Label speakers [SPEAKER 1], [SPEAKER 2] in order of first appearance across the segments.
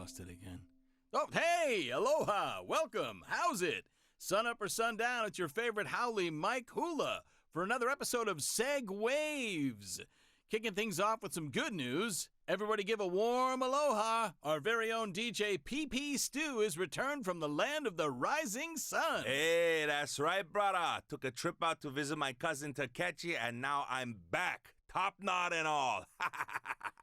[SPEAKER 1] busted again. Oh, hey, aloha, welcome, how's it? Sun up or sun down, it's your favorite Howley Mike Hula for another episode of SegWaves. Kicking things off with some good news. Everybody give a warm aloha. Our very own DJ Pipi Stew is returned from the land of the rising sun.
[SPEAKER 2] Hey, that's right, brother. Took a trip out to visit my cousin Takechi, and now I'm back. Top knot and all.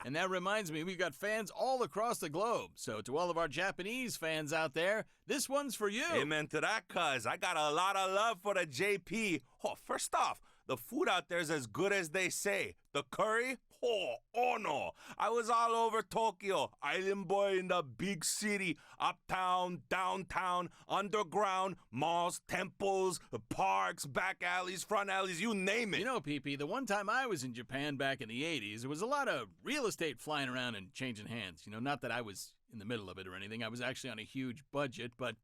[SPEAKER 1] And that reminds me, we've got fans all across the globe. So to all of our Japanese fans out there, this one's for you.
[SPEAKER 2] Amen to that, cuz. I got a lot of love for the JP. Oh, first off, the food out there is as good as they say. The curry? Oh no. I was all over Tokyo. Island boy in the big city. Uptown, downtown, underground, malls, temples, parks, back alleys, front alleys, you name it.
[SPEAKER 1] You know, PP, the one time I was in Japan back in the 80s, there was a lot of real estate flying around and changing hands. You know, not that I was in the middle of it or anything. I was actually on a huge budget, but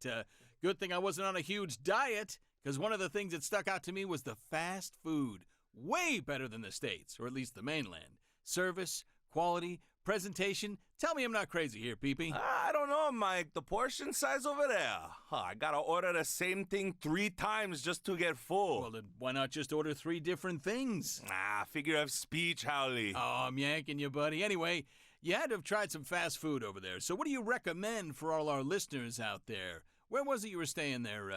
[SPEAKER 1] good thing I wasn't on a huge diet, because one of the things that stuck out to me was the fast food. Way better than the States, or at least the mainland. Service, quality, presentation. Tell me I'm not crazy here, Pee-Pee.
[SPEAKER 2] I don't know, Mike. The portion size over there. I gotta order the same thing 3 times just to get full.
[SPEAKER 1] Well, then why not just order 3 different things?
[SPEAKER 2] Figure of speech, Howley.
[SPEAKER 1] Oh, I'm yanking you, buddy. Anyway, you had to have tried some fast food over there. So what do you recommend for all our listeners out there? Where was it you were staying there?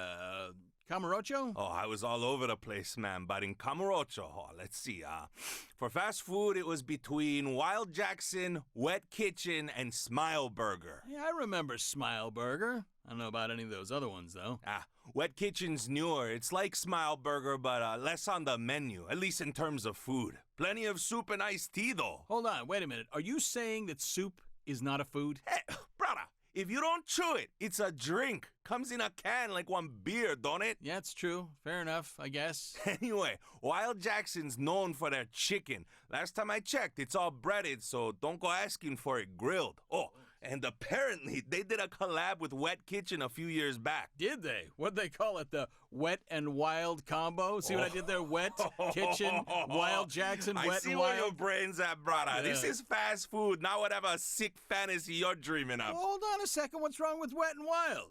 [SPEAKER 1] Kamurocho?
[SPEAKER 2] Oh, I was all over the place, man. But in Kamurocho, let's see. For fast food, it was between Wild Jackson, Wet Kitchen, and Smile Burger.
[SPEAKER 1] Yeah, I remember Smile Burger. I don't know about any of those other ones, though.
[SPEAKER 2] Wet Kitchen's newer. It's like Smile Burger, but less on the menu, at least in terms of food. Plenty of soup and iced tea, though.
[SPEAKER 1] Hold on, wait a minute. Are you saying that soup is not a food?
[SPEAKER 2] Hey, brother, if you don't chew it, it's a drink. Comes in a can like one beer, don't it?
[SPEAKER 1] Yeah, it's true. Fair enough, I guess.
[SPEAKER 2] Anyway, Wild Jackson's known for their chicken. Last time I checked, it's all breaded, so don't go asking for it grilled. Oh, and apparently they did a collab with Wet Kitchen a few years back.
[SPEAKER 1] Did they? What'd they call it? The Wet and Wild combo? See what I did there? Wet Kitchen, Wild Jackson, Wet and Wild?
[SPEAKER 2] I see where your brain's at, brother. Yeah. This is fast food, not whatever sick fantasy you're dreaming of.
[SPEAKER 1] Hold on a second. What's wrong with Wet and Wild?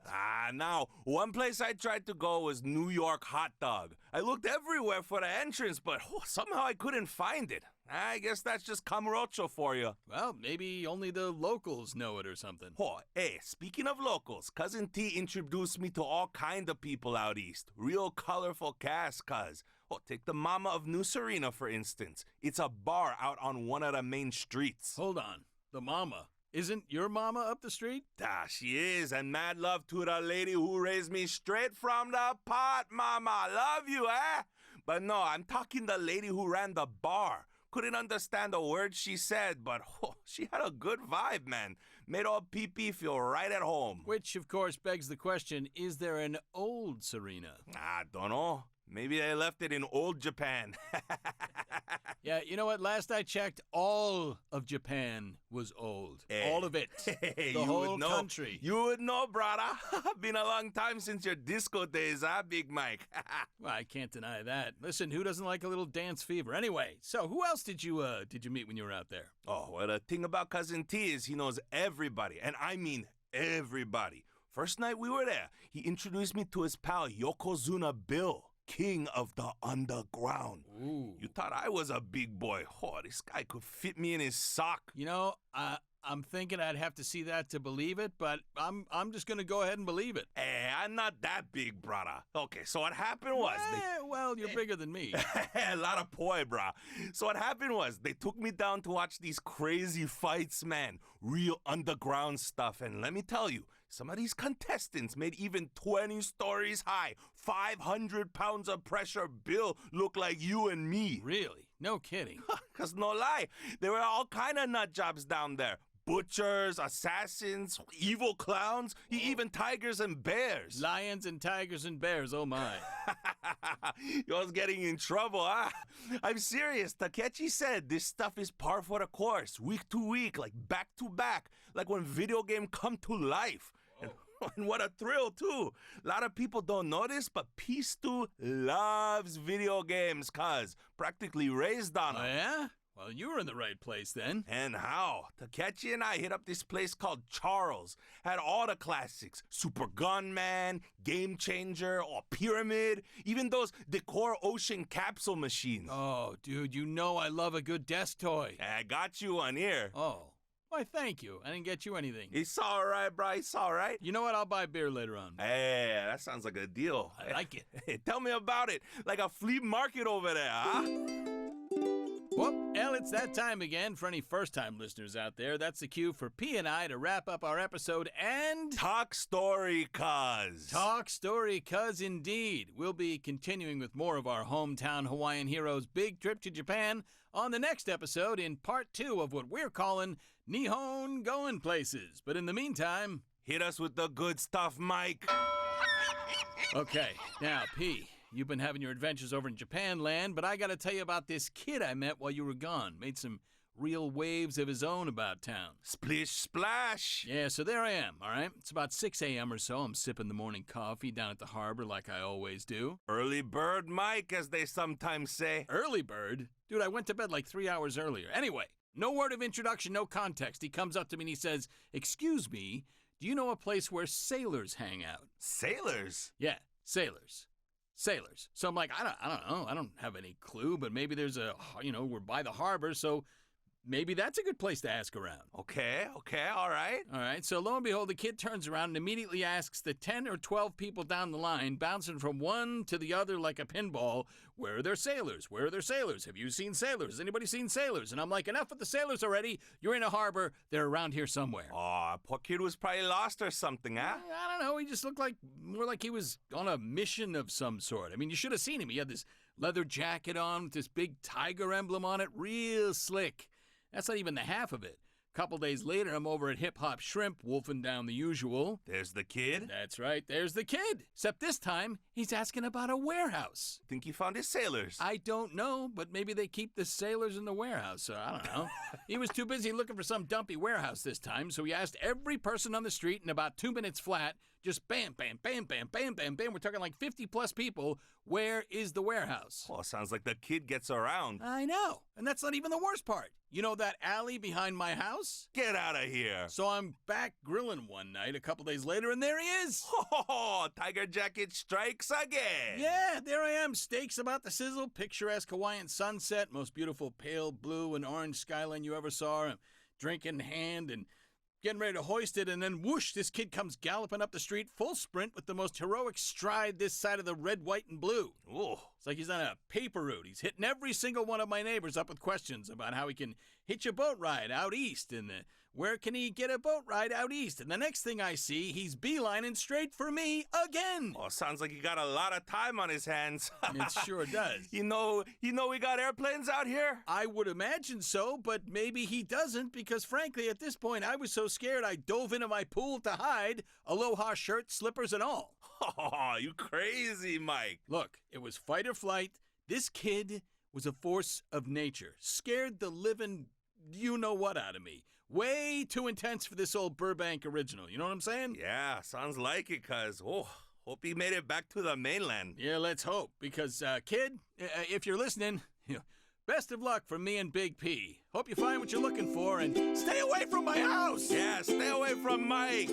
[SPEAKER 2] Now, one place I tried to go was New York Hot Dog. I looked everywhere for the entrance, but somehow I couldn't find it. I guess that's just Kamurocho for you.
[SPEAKER 1] Well, maybe only the locals know it or something.
[SPEAKER 2] Hey, speaking of locals, Cousin T introduced me to all kind of people out east. Real colorful cast, cuz. Take the Mama of New Serena, for instance. It's a bar out on one of the main streets.
[SPEAKER 1] Hold on. The Mama. Isn't your mama up the street?
[SPEAKER 2] She is, and mad love to the lady who raised me straight from the pot, mama. Love you, eh? But no, I'm talking the lady who ran the bar. Couldn't understand a word she said, but she had a good vibe, man. Made all Pee-Pee feel right at home.
[SPEAKER 1] Which, of course, begs the question, is there an old Serena?
[SPEAKER 2] I don't know. Maybe they left it in old Japan.
[SPEAKER 1] Yeah, you know what? Last I checked, all of Japan was old.
[SPEAKER 2] Hey.
[SPEAKER 1] All of it. The whole country.
[SPEAKER 2] You would know, brother. Been a long time since your disco days, huh, Big Mike?
[SPEAKER 1] Well, I can't deny that. Listen, who doesn't like a little dance fever? Anyway, so who else did you meet when you were out there?
[SPEAKER 2] Well, the thing about Cousin T is he knows everybody, and I mean everybody. First night we were there, he introduced me to his pal Yokozuna Bill. King of the underground.
[SPEAKER 1] Ooh.
[SPEAKER 2] You thought I was a big boy. This guy could fit me in his sock.
[SPEAKER 1] You know, I'm thinking I'd have to see that to believe it, but I'm just going to go ahead and believe it.
[SPEAKER 2] Hey, I'm not that big, brother. Okay, so what happened was...
[SPEAKER 1] well, you're bigger than me.
[SPEAKER 2] A lot of poi, brah. So what happened was they took me down to watch these crazy fights, man. Real underground stuff. And let me tell you, some of these contestants made even 20 stories high, 500 pounds of pressure Bill look like you and me.
[SPEAKER 1] Really? No kidding.
[SPEAKER 2] Because no lie, there were all kind of nut jobs down there. Butchers, assassins, evil clowns, even tigers and bears.
[SPEAKER 1] Lions and tigers and bears, oh my.
[SPEAKER 2] You're getting in trouble, huh? I'm serious. Takechi said this stuff is par for the course, week to week, like back to back, like when video game come to life. And what a thrill, too. A lot of people don't know this, but Pistu loves video games, cuz. Practically raised on them.
[SPEAKER 1] Oh, yeah? Well, you were in the right place then.
[SPEAKER 2] And how? Takechi and I hit up this place called Charles. Had all the classics. Super Gunman, Game Changer, or Pyramid. Even those Decor Ocean capsule machines.
[SPEAKER 1] Oh, dude, you know I love a good desk toy.
[SPEAKER 2] I got you one here.
[SPEAKER 1] Oh, why thank you. I didn't get you anything.
[SPEAKER 2] It's all right, bro. It's all right.
[SPEAKER 1] You know what? I'll buy beer later on.
[SPEAKER 2] Hey, that sounds like a deal.
[SPEAKER 1] I like it.
[SPEAKER 2] Hey, tell me about it. Like a flea market over there, huh?
[SPEAKER 1] Well, it's that time again. For any first-time listeners out there, that's the cue for P and I to wrap up our episode and...
[SPEAKER 2] Talk story, cuz.
[SPEAKER 1] Talk story, cuz indeed. We'll be continuing with more of our hometown Hawaiian heroes' big trip to Japan on the next episode in part 2 of what we're calling Nihon Going Places. But in the meantime...
[SPEAKER 2] Hit us with the good stuff, Mike.
[SPEAKER 1] Okay, now, P... You've been having your adventures over in Japan land, but I gotta tell you about this kid I met while you were gone. Made some real waves of his own about town.
[SPEAKER 2] Splish splash.
[SPEAKER 1] Yeah, so there I am, all right? It's about 6 a.m. or so. I'm sipping the morning coffee down at the harbor like I always do.
[SPEAKER 2] Early bird Mike, as they sometimes say.
[SPEAKER 1] Early bird? Dude, I went to bed like 3 hours earlier. Anyway, no word of introduction, no context. He comes up to me and he says, "Excuse me, do you know a place where sailors hang out?"
[SPEAKER 2] Sailors?
[SPEAKER 1] Yeah, sailors. Sailors. So I'm like, I don't know. I don't have any clue, but maybe there's we're by the harbor, so maybe that's a good place to ask around.
[SPEAKER 2] Okay, all right.
[SPEAKER 1] All right, so lo and behold, the kid turns around and immediately asks the 10 or 12 people down the line, bouncing from one to the other like a pinball, "Where are their sailors? Where are their sailors? Have you seen sailors? Has anybody seen sailors?" And I'm like, enough with the sailors already. You're in a harbor. They're around here somewhere.
[SPEAKER 2] Aw, poor kid was probably lost or something, huh?
[SPEAKER 1] I don't know. He just looked more like he was on a mission of some sort. I mean, you should have seen him. He had this leather jacket on with this big tiger emblem on it. Real slick. That's not even the half of it. A couple days later, I'm over at Hip Hop Shrimp, wolfing down the usual.
[SPEAKER 2] There's the kid.
[SPEAKER 1] That's right, there's the kid. Except this time, he's asking about a warehouse.
[SPEAKER 2] Think he found his sailors?
[SPEAKER 1] I don't know, but maybe they keep the sailors in the warehouse, so I don't know. He was too busy looking for some dumpy warehouse this time, so he asked every person on the street in about 2 minutes flat, just bam, bam, bam, bam, bam, bam, bam. We're talking like 50-plus people. Where is the warehouse?
[SPEAKER 2] Oh, sounds like the kid gets around.
[SPEAKER 1] I know, and that's not even the worst part. You know that alley behind my house?
[SPEAKER 2] Get out of here.
[SPEAKER 1] So I'm back grilling one night a couple days later, and there he is.
[SPEAKER 2] Oh, Tiger Jacket strikes again.
[SPEAKER 1] Yeah, there I am. Steaks about to sizzle, picturesque Hawaiian sunset, most beautiful pale blue and orange skyline you ever saw, drink in hand and getting ready to hoist it, and then whoosh, this kid comes galloping up the street, full sprint with the most heroic stride this side of the red, white, and blue.
[SPEAKER 2] Ooh.
[SPEAKER 1] It's like he's on a paper route. He's hitting every single one of my neighbors up with questions about how he can hitch a boat ride out east, and where can he get a boat ride out east. And the next thing I see, he's beelining straight for me again.
[SPEAKER 2] Oh, sounds like he got a lot of time on his hands.
[SPEAKER 1] It sure does.
[SPEAKER 2] You know we got airplanes out here?
[SPEAKER 1] I would imagine so, but maybe he doesn't, because frankly, at this point, I was so scared I dove into my pool to hide, aloha shirt, slippers, and all.
[SPEAKER 2] Oh, you crazy, Mike.
[SPEAKER 1] Look, it was fight or flight. This kid was a force of nature. Scared the living you-know-what out of me. Way too intense for this old Burbank original. You know what I'm saying?
[SPEAKER 2] Yeah, sounds like it, cuz. Oh, hope he made it back to the mainland.
[SPEAKER 1] Yeah, let's hope. Because, kid, if you're listening, best of luck from me and Big P. Hope you find what you're looking for and stay away from my house!
[SPEAKER 2] Yeah, stay away from Mike.